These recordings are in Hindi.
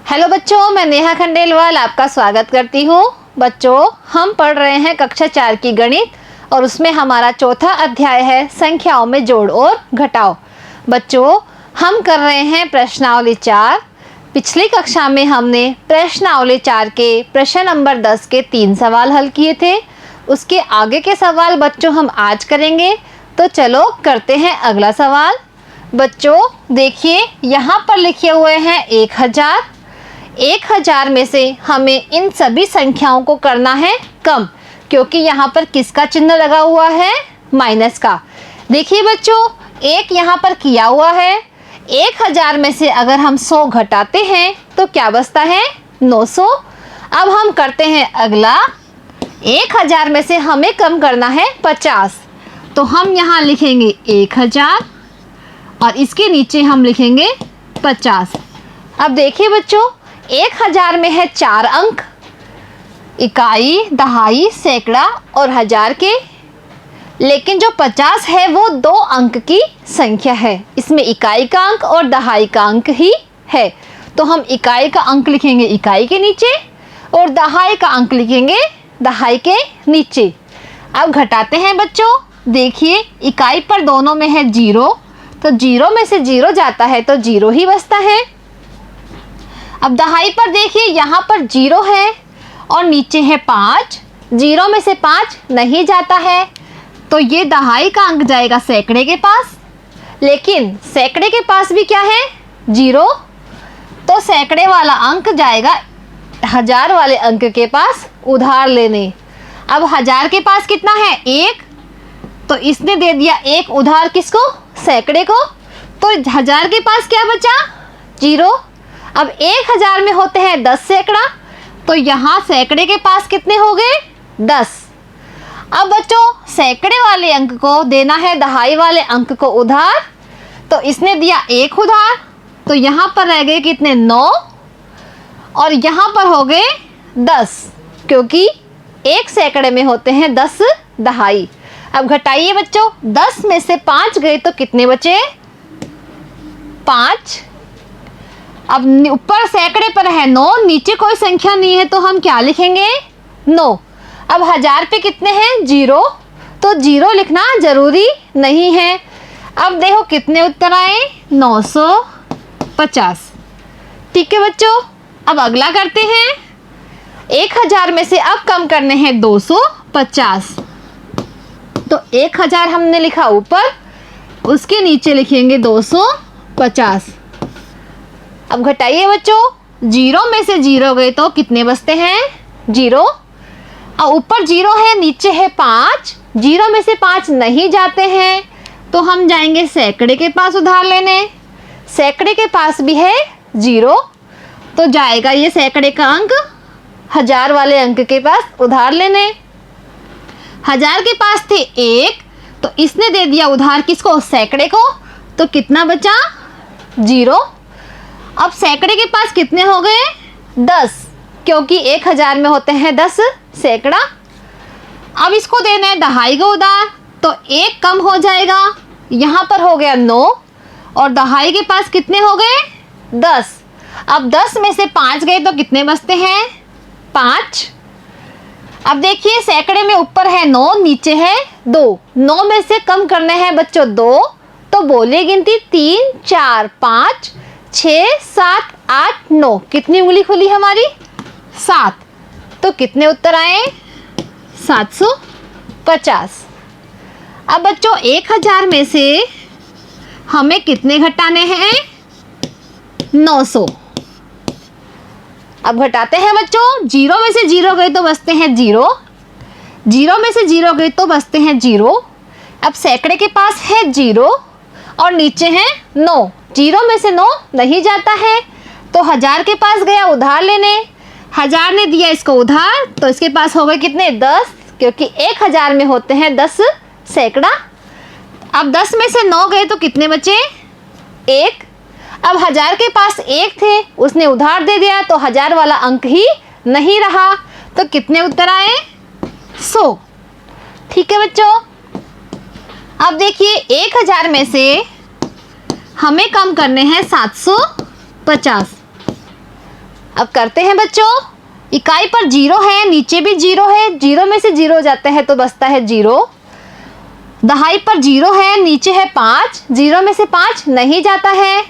हेलो बच्चों, मैं नेहा खंडेलवाल आपका स्वागत करती हूँ। बच्चों, हम पढ़ रहे हैं कक्षा 4 की गणित और उसमें हमारा चौथा अध्याय है संख्याओं में जोड़ और घटाओ। बच्चों, हम कर रहे हैं प्रश्नावली 4। पिछली कक्षा में हमने प्रश्नावली 4 के प्रश्न नंबर 10 के 3 सवाल हल किए थे। उसके आगे के सवाल बच्चों हम आज करेंगे। तो चलो करते हैं अगला सवाल। बच्चों देखिए, यहाँ पर लिखे हुए हैं 1000। 1000 में से हमें इन सभी संख्याओं को करना है कम, क्योंकि यहाँ पर किसका चिन्ह लगा हुआ है? माइनस का। देखिए बच्चों, एक यहाँ पर किया हुआ है। 1000 में से अगर हम 100 घटाते हैं तो क्या बचता है? 900। अब हम करते हैं अगला। 1000 में से हमें कम करना है 50, तो हम यहाँ लिखेंगे 1000 और इसके नीचे हम लिखेंगे 50। अब देखिए बच्चों, 1000 में है 4 अंक, इकाई, दहाई, सैकड़ा और हजार के, लेकिन जो 50 है वो 2 अंक की संख्या है। इसमें इकाई का अंक और दहाई का अंक ही है, तो हम इकाई का अंक लिखेंगे इकाई के नीचे और दहाई का अंक लिखेंगे दहाई के नीचे। अब घटाते हैं बच्चों। देखिए, इकाई पर दोनों में है 0, तो 0 में से 0 जाता है तो 0 ही बचता है। अब दहाई पर देखिए, यहाँ पर 0 है और नीचे है 5। 0 में से 5 नहीं जाता है, तो ये दहाई का अंक जाएगा सैकड़े के पास, लेकिन सैकड़े के पास भी क्या है? 0, तो सैकड़े वाला अंक जाएगा हजार वाले अंक के पास उधार लेने। अब हजार के पास कितना है? 1, तो इसने दे दिया 1 उधार किसको? सैकड़े को। तो हजार के पास क्या बचा? 0। अब 1000 में होते हैं 10 सैकड़ा, तो यहाँ सैकड़े के पास कितने हो गए? 10। अब बच्चों, सैकड़े वाले अंक को देना है दहाई वाले अंक को उधार, तो इसने दिया 1 उधार, तो यहाँ पर रह गए कितने? 9 और यहाँ पर हो गए 10, क्योंकि 1 सैकड़े में होते हैं 10 दहाई। अब घटाइए बच्चों, 10 में से 5 गए तो कितने बचे? 5। अब ऊपर सैकड़े पर है 9, नीचे कोई संख्या नहीं है, तो हम क्या लिखेंगे? 9। अब हजार पे कितने हैं? 0, तो 0 लिखना जरूरी नहीं है। अब देखो कितने उत्तर आए? 950। ठीक है बच्चों, अब अगला करते हैं। 1000 में से अब कम करने हैं 250, तो 1000 हमने लिखा ऊपर, उसके नीचे लिखेंगे 250। अब घटाइए बच्चों, 0 में से 0 गए तो कितने बचते हैं? 0। और ऊपर 0 है, नीचे है 5। 0 में से 5 नहीं जाते हैं, तो हम जाएंगे सैकड़े के पास उधार लेने। सैकड़े के पास भी है 0, तो जाएगा ये सैकड़े का अंक हजार वाले अंक के पास उधार लेने। हजार के पास थे 1, तो इसने दे दिया उधार किसको? सैकड़े को, तो कितना बचा? 0। अब सैकड़े के पास कितने हो गए? 10, क्योंकि 1000 में होते हैं 10 सैकड़ा। अब इसको देना है दहाई का उधार, तो 1 कम हो जाएगा, यहाँ पर हो गया 9 और दहाई के पास कितने हो गए? 10। अब 10 में से 5 गए तो कितने बचते हैं? 5। अब देखिए, सैकड़े में ऊपर है 9, नीचे है 2। 9 में से कम करने हैं बच्चों 2, तो बोलिए गिनती 3, 4, 5, 6, 7, 8, 9। कितनी उंगली खुली हमारी? 7। तो कितने उत्तर आए? 750। अब बच्चों, 1000 में से हमें कितने घटाने हैं? 900। अब घटाते हैं बच्चों। 0 में से 0 गए तो बचते हैं 0। 0 में से 0 गए तो बचते हैं 0। अब सैकड़े के पास है 0 और नीचे है 9। 0 में से 9 नहीं जाता है, तो हजार के पास गया उधार लेने। हजार ने दिया इसको उधार, तो इसके पास हो गए कितने? 10, क्योंकि 1000 में होते हैं 10 सैकड़ा। अब 10 में से 9 गए तो कितने बचे? 1। अब हजार के पास 1 थे, उसने उधार दे दिया, तो हजार वाला अंक ही नहीं रहा, तो कितने उत्तर आए? 100। ठीक है बच्चों, अब देखिए 1000 में से हमें कम करने हैं 750, अब करते हैं बच्चों, इकाई पर 0 है, नीचे भी 0 है, 0 में से 0 जाते हैं तो बचता है 0। दहाई पर 0 है, नीचे है 5, 0 में से 5 नहीं जाता है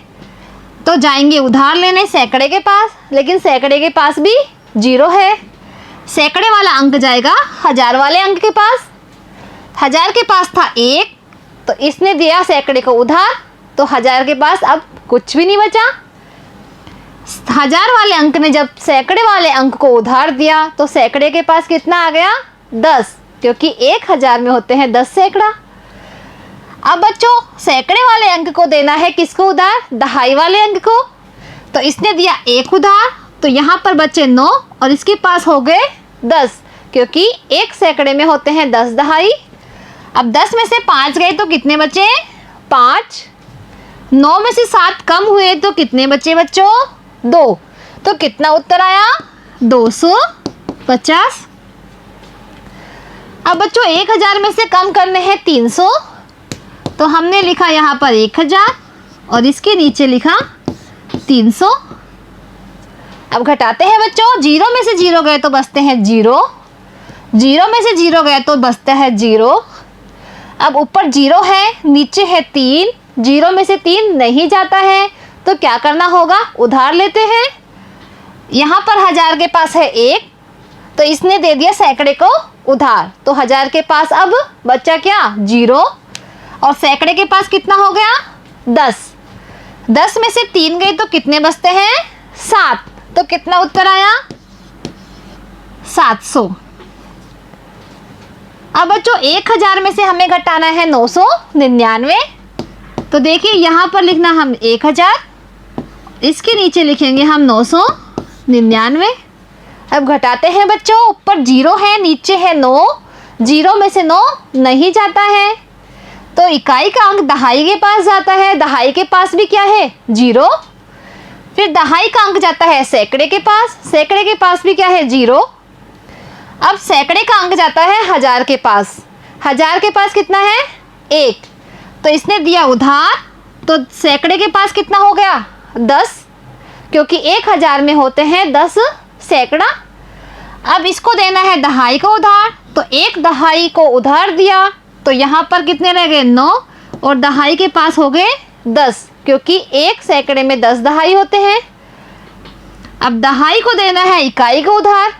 तो जाएंगे उधार लेने सैकड़े के पास, लेकिन सैकड़े के पास भी 0 है। सैकड़े वाला अंक जाएगा 1000 वाले अंक के पास। 1000 के पास था 1, तो इसने दिया सैकड़े को उधार, तो 1000 के पास अब कुछ भी नहीं बचा। 1000 वाले अंक ने जब सैकड़े वाले अंक को उधार दिया तो सैकड़े के पास कितना आ गया? 10, क्योंकि 1000 में होते हैं 10 सैकड़ा। अब बच्चों सैकड़े वाले अंक को देना है किसको उधार? दहाई वाले अंक को। तो इसने दिया 1 उधार, तो यहाँ पर बचे 9 और इसके पास हो गए 10, क्योंकि 1 सैकड़े में होते हैं 10 दहाई। अब 10 में से 5 गए तो कितने बचे? 5। 9 में से 7 कम हुए तो कितने बचे बच्चों? 2। तो कितना उत्तर आया? 250। अब बच्चों 1000 में से कम करने हैं 300, तो हमने लिखा यहाँ पर 1000 और इसके नीचे लिखा 300। अब घटाते हैं बच्चों, 0 में से 0 गए तो बचते हैं 0, 0 में से 0 गए तो बचता है 0। अब ऊपर 0 है, नीचे है 3, 0 में से 3 नहीं जाता है तो क्या करना होगा? उधार लेते हैं। यहाँ पर 1000 के पास है 1, तो इसने दे दिया सैकड़े को उधार, तो 1000 के पास अब बचा क्या? 0। और सैकड़े के पास कितना हो गया? 10। 10 में से 3 गए तो कितने बचते हैं? 7। तो कितना उत्तर आया? 700। अब बच्चों 1000 में से हमें घटाना है 999, तो देखिए यहाँ पर लिखना हम 1000, इसके नीचे लिखेंगे हम 999। अब घटाते हैं बच्चों, ऊपर 0 है, नीचे है 9, 0 में से 9 नहीं जाता है तो इकाई का अंक दहाई के पास जाता है। दहाई के पास भी क्या है? 0। फिर दहाई का अंक जाता है सैकड़े के पास, सैकड़े के पास भी क्या है? 0। अब सैकड़े का अंक जाता है 1000 के पास, 1000 के पास कितना है? 1, तो इसने दिया उधार, तो सैकड़े के पास कितना हो गया? 10, क्योंकि 1000 में होते हैं 10 सैकड़ा। अब इसको देना है दहाई को उधार, तो 1 दहाई को उधार दिया, तो यहाँ पर कितने रह गए? 9, और दहाई के पास हो गए 10, क्योंकि 1 सैकड़े में 10 दहाई होते हैं। अब दहाई को देना है इकाई को उधार,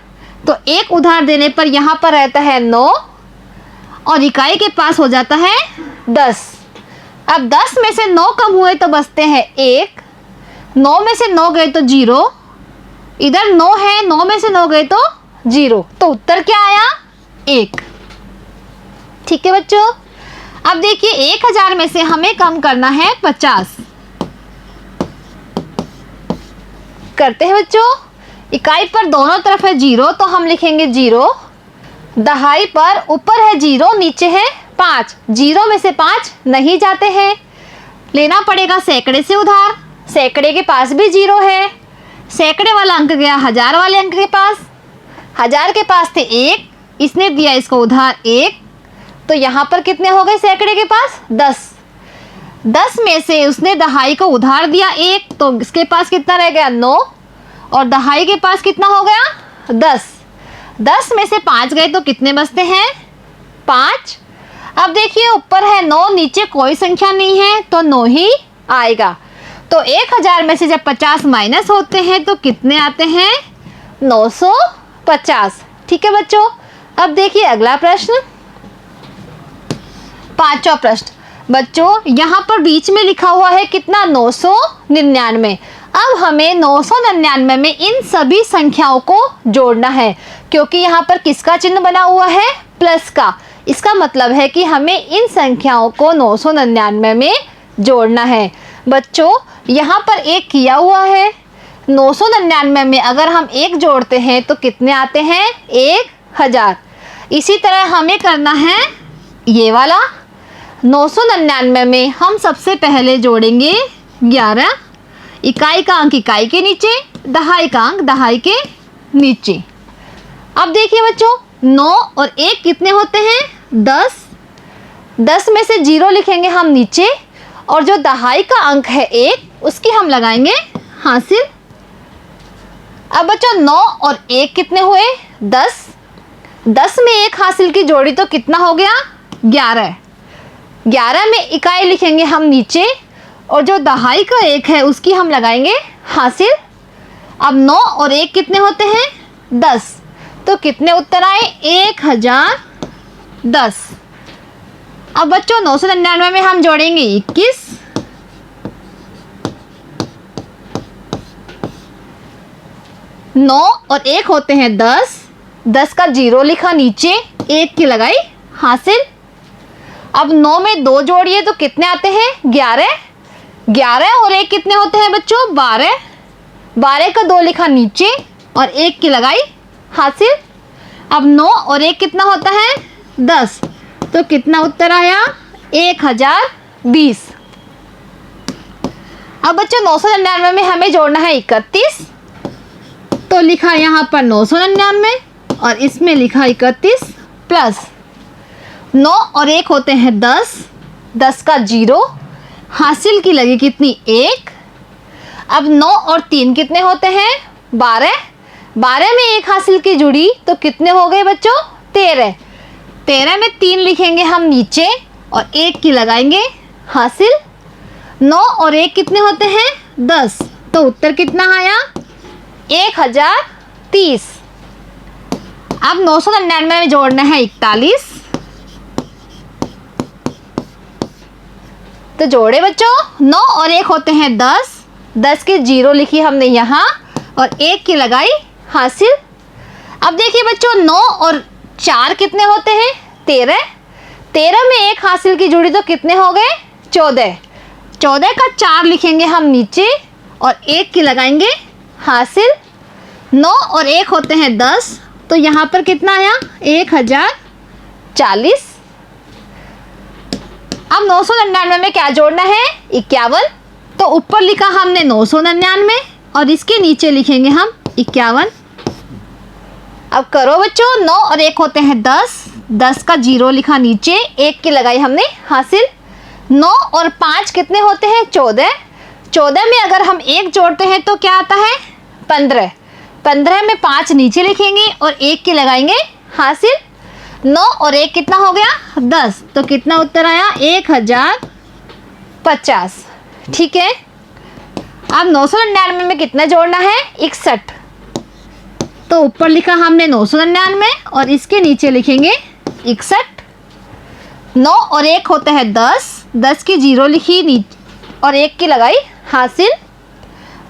तो 1 उधार देने पर यहाँ पर रहता है 9 और इकाई के पास हो जाता है 10। अब 10 में से 9 कम हुए तो बचते हैं 1, 9 में से 9 गए तो 0, इधर 9 है, 9 में से 9 गए तो 0, तो उत्तर क्या आया? 1। ठीक है बच्चों। अब देखिए 1000 में से हमें कम करना है 50। करते हैं बच्चों, इकाई पर दोनों तरफ है 0 तो हम लिखेंगे 0। दहाई पर ऊपर है 0, नीचे है 5, 0 में से 5 नहीं जाते हैं, लेना पड़ेगा सैकड़े से उधार। सैकड़े के पास भी 0 है, सैकड़े वाला अंक गया 1000 वाले अंक के पास। 1000 के पास थे 1, इसने दिया इसको उधार 1, तो यहाँ पर कितने हो गए सैकड़े के पास? 10। 10 में से उसने दहाई को उधार दिया 1, तो इसके पास कितना रह गया? 9, और दहाई के पास कितना हो गया? 10। 10 में से 5 गए तो कितने बचते हैं? 5। अब देखिए ऊपर है 9, नीचे कोई संख्या नहीं है तो 9 ही आएगा। तो 1000 में से जब 50 माइनस होते हैं तो कितने आते हैं? 950। ठीक है बच्चों। अब देखिए अगला प्रश्न, 5वां प्रश्न। बच्चों यहाँ पर बीच में लिखा हुआ है कितना? 999। अब हमें 999 में इन सभी संख्याओं को जोड़ना है, क्योंकि यहाँ पर किसका चिन्ह बना हुआ है? प्लस का। इसका मतलब है कि हमें इन संख्याओं को 999 में जोड़ना है। बच्चों यहाँ पर 1 किया हुआ है, 999 में अगर हम 1 जोड़ते हैं तो कितने आते हैं? 1000। इसी तरह हमें करना है ये वाला। 999 में हम सबसे पहले जोड़ेंगे 11, इकाई का अंक इकाई के नीचे, दहाई का अंक दहाई के नीचे। अब देखिए बच्चों 9 और 1 कितने होते हैं? 10। 10 में से 0 लिखेंगे हम नीचे, और जो दहाई का अंक है 1 उसकी हम लगाएंगे हासिल। अब बच्चों 9 और 1 कितने हुए? 10। 10 में 1 हासिल की जोड़ी तो कितना हो गया? 11। 11 में इकाई लिखेंगे हम नीचे और जो दहाई का 1 है उसकी हम लगाएंगे हासिल। अब 9 और 1 कितने होते हैं? 10। तो कितने उत्तर आए? 1010। अब बच्चों 999 में हम जोड़ेंगे 21। 9 और 1 होते हैं 10। 10 का 0 लिखा नीचे, 1 की लगाई हासिल। अब 9 में 2 जोड़िए तो कितने आते हैं? 11। 11 और 1 कितने होते हैं बच्चों? 12। 12 का 2 लिखा नीचे और 1 की लगाई हासिल। अब 9 और 1 कितना होता है? 10। तो कितना उत्तर आया? 1020। अब बच्चों 999 में हमें जोड़ना है 31। तो लिखा यहाँ पर 999 और इसमें लिखा 31 प्लस 9 और 1 होते हैं 10। 10 का 0 हासिल की लगी कितनी? 1। अब 9 और 3 कितने होते हैं? 12। 12 में 1 हासिल की जुड़ी तो कितने हो गए बच्चों? 13। 13 में 3 लिखेंगे हम नीचे और 1 की लगाएंगे हासिल। 9 और 1 कितने होते हैं? 10। तो उत्तर कितना आया? 1030। अब 999 में जोड़ना है 41। तो जोड़े बच्चों, 9 और 1 होते हैं 10। 10 के 0 लिखी हमने यहाँ और 1 की लगाई हासिल। अब देखिए बच्चों 9 और 4 कितने होते हैं? 13। 13 में 1 हासिल की जुड़ी तो कितने हो गए? 14। 14 का 4 लिखेंगे हम नीचे और 1 की लगाएंगे हासिल। 9 और 1 होते हैं 10। तो यहाँ पर कितना आया? 1040। अब 999 में क्या जोड़ना है? 51। तो ऊपर लिखा हमने 999 और इसके नीचे लिखेंगे हम 51। अब करो बच्चों, 9 और 1 होते हैं 10। 10 का 0 लिखा नीचे, 1 की लगाई हमने हासिल। 9 और 5 कितने होते हैं? 14। 14 में अगर हम 1 जोड़ते हैं तो क्या आता है? 15। 15 में 5 नीचे लिखेंगे और 1 की लगाएंगे हासिल। 9 और 1 कितना हो गया? 10। तो कितना उत्तर आया? 1050। ठीक है। अब 999 में कितना जोड़ना है? 61। तो ऊपर लिखा हमने 999 और इसके नीचे लिखेंगे 61। 9 और 1 होते हैं 10। 10 की 0 लिखी नीचे और 1 की लगाई हासिल।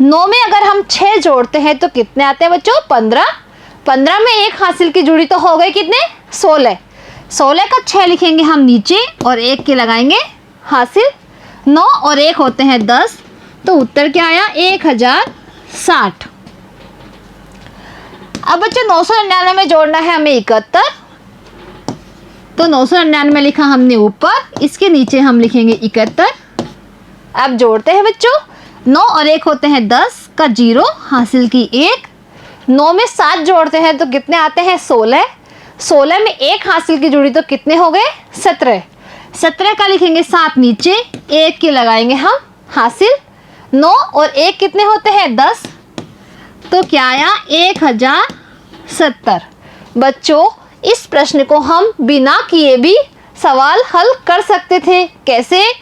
9 में अगर हम 6 जोड़ते हैं तो कितने आते हैं बच्चों? 15। 15 में 1 हासिल की जुड़ी तो हो गए कितने? 16। 16 का 6 लिखेंगे हम नीचे और 1 की लगाएंगे हासिल। 9 और 1 होते हैं 10। तो उत्तर क्या आया? 1060। अब बच्चों 999 में जोड़ना है हमें 71। तो 999 लिखा हमने ऊपर, इसके नीचे हम लिखेंगे 71। अब जोड़ते हैं बच्चों, 9 और 1 होते हैं 10 का 0 हासिल की 1। 9 में 7 जोड़ते हैं तो कितने आते हैं? 16। 16 में 1 हासिल की जुड़ी तो कितने हो गए? 17। 17 का लिखेंगे 7 नीचे, 1 की लगाएंगे हम हासिल। 9 और 1 कितने होते हैं? 10। तो क्या आया? 1070। बच्चों इस प्रश्न को हम बिना किए भी सवाल हल कर सकते थे। कैसे?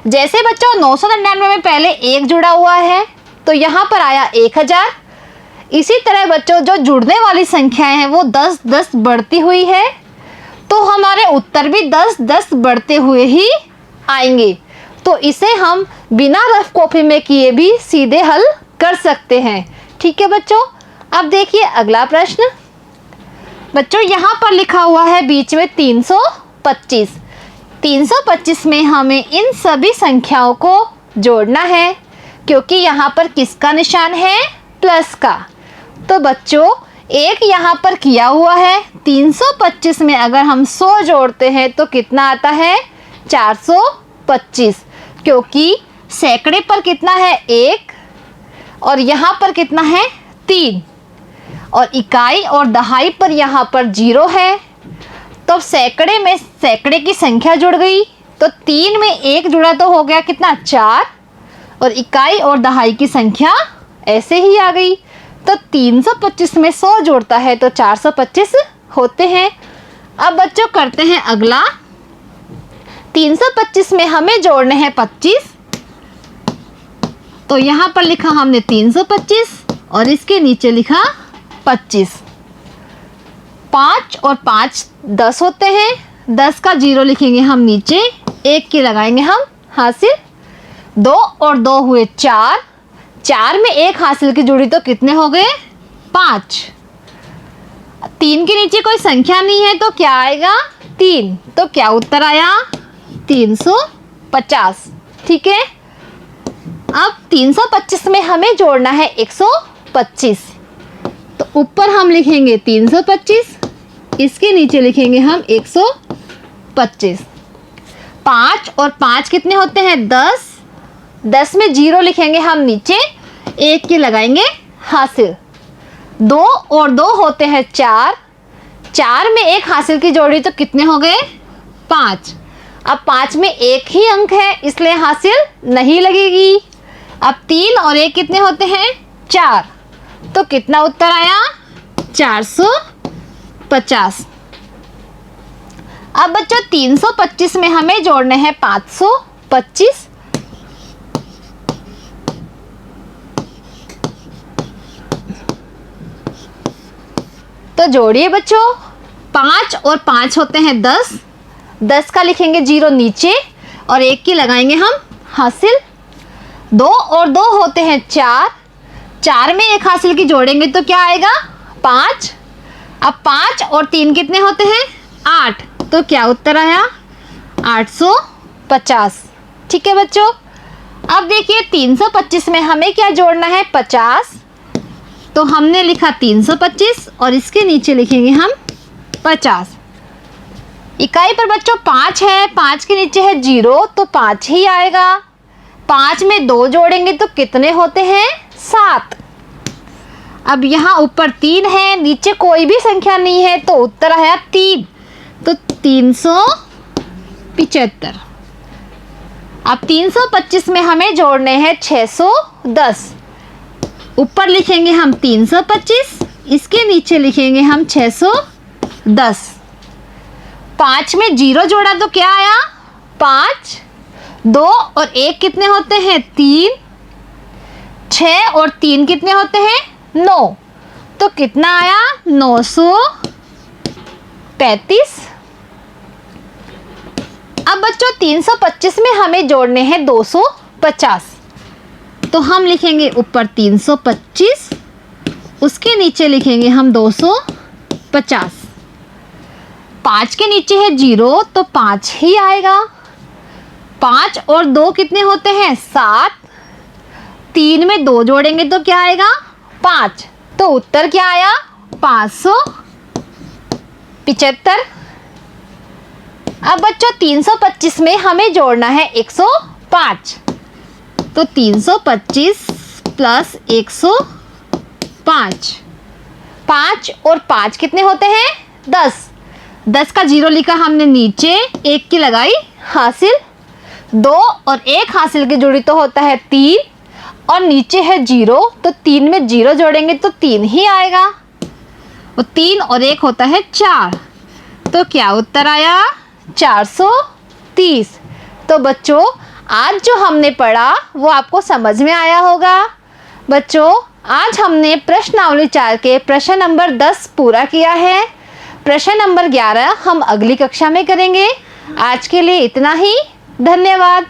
जैसे बच्चों 999 में पहले 1 जुड़ा हुआ है तो यहाँ पर आया 1000। इसी तरह बच्चों जो जुड़ने वाली संख्याएं हैं वो 10-10 बढ़ती हुई है, तो हमारे उत्तर भी 10-10 बढ़ते हुए ही आएंगे। तो इसे हम बिना रफ कॉपी में किए भी सीधे हल कर सकते हैं। ठीक है बच्चों। अब देखिए अगला प्रश्न। बच्चों यहाँ पर लिखा हुआ है बीच में 325। 325 में हमें इन सभी संख्याओं को जोड़ना है, क्योंकि यहाँ पर किसका निशान है? प्लस का। तो बच्चों एक यहाँ पर किया हुआ है। 325 में अगर हम 100 जोड़ते हैं तो कितना आता है? 425, क्योंकि सैकड़े पर कितना है? 1 और यहाँ पर कितना है? 3 और इकाई और दहाई पर यहाँ पर 0 है। तो सैकड़े में सैकड़े की संख्या जुड़ गई, तो 3 में 1 जुड़ा तो हो गया कितना? 4 और इकाई और दहाई की संख्या ऐसे ही आ गई। तो 325 में 100 जोड़ता है तो 425 होते हैं। अब बच्चों करते हैं अगला। 325 में हमें जोड़ने हैं 25, तो यहाँ पर लिखा हमने 325 और इसके नीचे लिखा 25। 5 और 5 10 होते हैं, 10 का 0 लिखेंगे हम नीचे, 1 की लगाएंगे हम हासिल। 2 और 2 हुए 4, 4 में 1 हासिल की जोड़ी तो कितने हो गए 5। 3 के नीचे कोई संख्या नहीं है तो क्या आएगा 3, तो क्या उत्तर आया 350। ठीक है। अब 325 में हमें जोड़ना है 125, तो ऊपर हम लिखेंगे 325, इसके नीचे लिखेंगे हम 125। 5 और 5 कितने होते हैं 10, 10 में 0 लिखेंगे हम नीचे, 1 की लगाएंगे हासिल। 2 और 2 होते हैं 4, 4 में 1 हासिल की जोड़ी तो कितने हो गए 5। अब 5 में 1 ही अंक है इसलिए हासिल नहीं लगेगी। अब 3 और 1 कितने होते हैं 4, तो कितना उत्तर आया 450। अब बच्चों 325 में हमें जोड़ने हैं 525, तो जोड़िए बच्चों। 5 और 5 होते हैं 10, 10 का लिखेंगे 0 नीचे और 1 की लगाएंगे हम हासिल। 2 और 2 होते हैं 4, 4 में 1 हासिल की जोड़ेंगे तो क्या आएगा 5। अब 5 और 3 कितने होते हैं 8, तो क्या उत्तर आया 850। ठीक है बच्चों। अब देखिए 325 में हमें क्या जोड़ना है 50, तो हमने लिखा 325 और इसके नीचे लिखेंगे हम 50। इकाई पर बच्चों 5 है, 5 के नीचे है 0 तो 5 ही आएगा। 5 में 2 जोड़ेंगे तो कितने होते हैं 7। अब यहाँ ऊपर 3 है, नीचे कोई भी संख्या नहीं है तो उत्तर आया 3, तो 375। अब 325 में हमें जोड़ने हैं 610, ऊपर लिखेंगे हम 325, इसके नीचे लिखेंगे हम 610। 5 में 0 जोड़ा तो क्या आया 5, 2 और 1 कितने होते हैं 3, 6 और 3 कितने होते हैं 9, तो कितना आया 935। अब बच्चों 325 में हमें जोड़ने हैं 250, तो हम लिखेंगे ऊपर 325, उसके नीचे लिखेंगे हम 250। 5 के नीचे है 0 तो 5 ही आएगा। 5 और 2 कितने होते हैं 7, 3 में 2 जोड़ेंगे तो क्या आएगा 5, तो उत्तर क्या आया 575। अब बच्चों 325 में हमें जोड़ना है 105, तो 325 प्लस 105। 5 और 5 कितने होते हैं 10, 10 का 0 लिखा हमने नीचे, 1 की लगाई हासिल। 2 और 1 हासिल की जोड़ी तो होता है 3 और नीचे है 0, तो 3 में 0 जोड़ेंगे तो 3 ही आएगा। और 3 और 1 होता है 4, तो क्या उत्तर आया 430। तो बच्चों आज जो हमने पढ़ा वो आपको समझ में आया होगा। बच्चों आज हमने प्रश्नावली 4 के प्रश्न नंबर 10 पूरा किया है। प्रश्न नंबर 11 हम अगली कक्षा में करेंगे। आज के लिए इतना ही। धन्यवाद।